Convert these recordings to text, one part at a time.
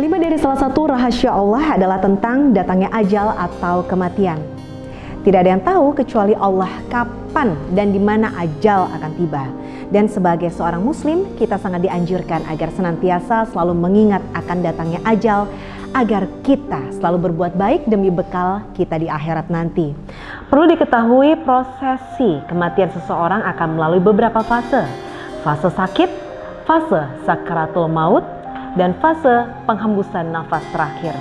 5 dari salah satu rahasia Allah adalah tentang datangnya ajal atau kematian. Tidak ada yang tahu kecuali Allah kapan dan di mana ajal akan tiba. Dan sebagai seorang muslim, kita sangat dianjurkan agar senantiasa selalu mengingat akan datangnya ajal, agar kita selalu berbuat baik demi bekal kita di akhirat nanti. Perlu diketahui, prosesi kematian seseorang akan melalui beberapa fase. Fase sakit, fase sakaratul maut, dan fase penghembusan nafas terakhir.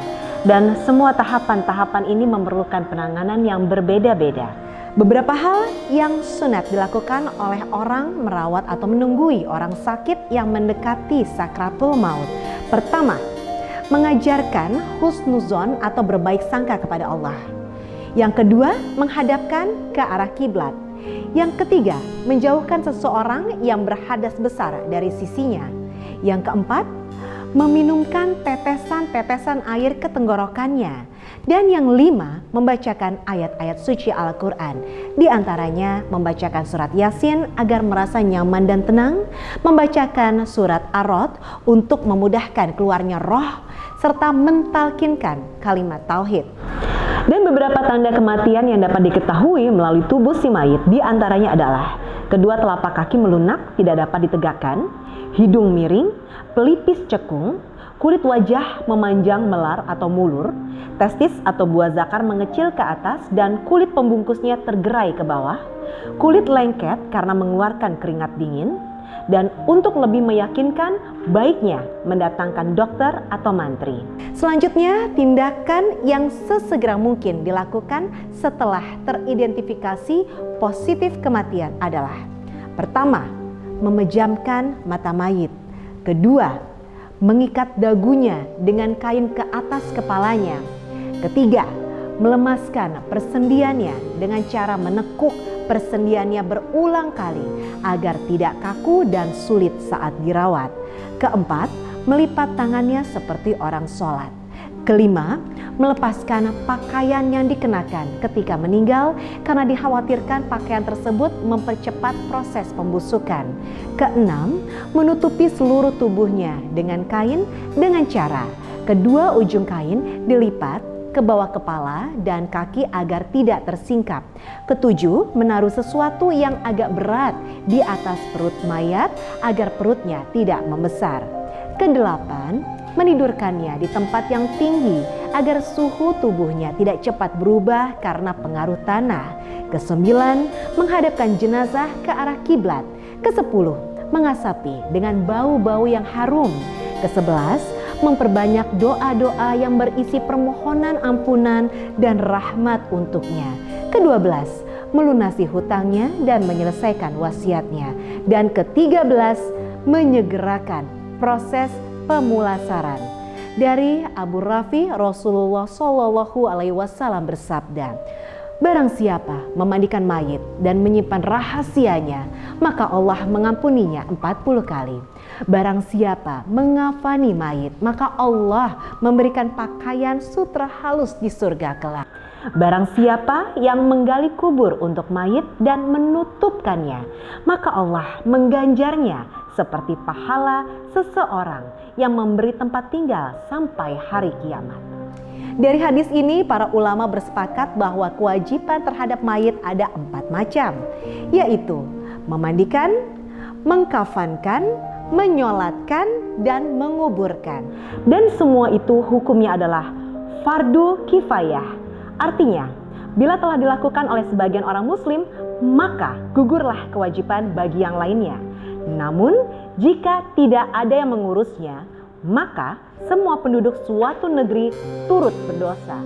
Dan semua tahapan-tahapan ini memerlukan penanganan yang berbeda-beda. Beberapa hal yang sunat dilakukan oleh orang merawat atau menunggui orang sakit yang mendekati sakratul maut. Pertama, mengajarkan husnuzon atau berbaik sangka kepada Allah. Yang kedua, menghadapkan ke arah kiblat. Yang ketiga, menjauhkan seseorang yang berhadas besar dari sisinya. Yang keempat, meminumkan tetesan-tetesan air ke tenggorokannya. Dan yang 5, membacakan ayat-ayat suci Al-Quran. Di antaranya membacakan surat Yasin agar merasa nyaman dan tenang, membacakan surat Ar-Rod untuk memudahkan keluarnya roh, serta mentalkinkan kalimat tauhid. Dan beberapa tanda kematian yang dapat diketahui melalui tubuh si mayit, di antaranya adalah kedua telapak kaki melunak, tidak dapat ditegakkan, hidung miring, pelipis cekung, kulit wajah memanjang melar atau mulur, testis atau buah zakar mengecil ke atas dan kulit pembungkusnya tergerai ke bawah, kulit lengket karena mengeluarkan keringat dingin, dan untuk lebih meyakinkan, baiknya mendatangkan dokter atau mantri. Selanjutnya, tindakan yang sesegera mungkin dilakukan setelah teridentifikasi positif kematian adalah: pertama, memejamkan mata mayit. Kedua, mengikat dagunya dengan kain ke atas kepalanya. Ketiga, melemaskan persendiannya dengan cara menekuk persendiannya berulang kali agar tidak kaku dan sulit saat dirawat. Keempat, melipat tangannya seperti orang sholat. Kelima, melepaskan pakaian yang dikenakan ketika meninggal karena dikhawatirkan pakaian tersebut mempercepat proses pembusukan. Keenam, menutupi seluruh tubuhnya dengan kain dengan cara kedua ujung kain dilipat ke bawah kepala dan kaki agar tidak tersingkap. Ketujuh, menaruh sesuatu yang agak berat di atas perut mayat agar perutnya tidak membesar. Kedelapan, menidurkannya di tempat yang tinggi agar suhu tubuhnya tidak cepat berubah karena pengaruh tanah. Kesembilan, menghadapkan jenazah ke arah kiblat. Kesepuluh, mengasapi dengan bau-bau yang harum. Kesebelas, memperbanyak doa-doa yang berisi permohonan ampunan dan rahmat untuknya. Kedua-belas, melunasi hutangnya dan menyelesaikan wasiatnya. Dan ke-13, menyegerakan proses pemulasaran. Dari Abu Rafi, Rasulullah Shallallahu Alaihi Wasallam bersabda, barang siapa memandikan mayit dan menyimpan rahasianya, maka Allah mengampuninya 40 kali. Barang siapa mengafani mayit, maka Allah memberikan pakaian sutra halus di surga kelak. Barang siapa yang menggali kubur untuk mayit dan menutupkannya, maka Allah mengganjarnya seperti pahala seseorang yang memberi tempat tinggal sampai hari kiamat. Dari hadis ini, para ulama bersepakat bahwa kewajiban terhadap mayit ada 4 macam, yaitu memandikan, mengkafankan, menyolatkan, dan menguburkan. Dan semua itu hukumnya adalah fardu kifayah. Artinya, bila telah dilakukan oleh sebagian orang muslim, maka gugurlah kewajiban bagi yang lainnya. Namun, jika tidak ada yang mengurusnya, maka semua penduduk suatu negeri turut berdosa.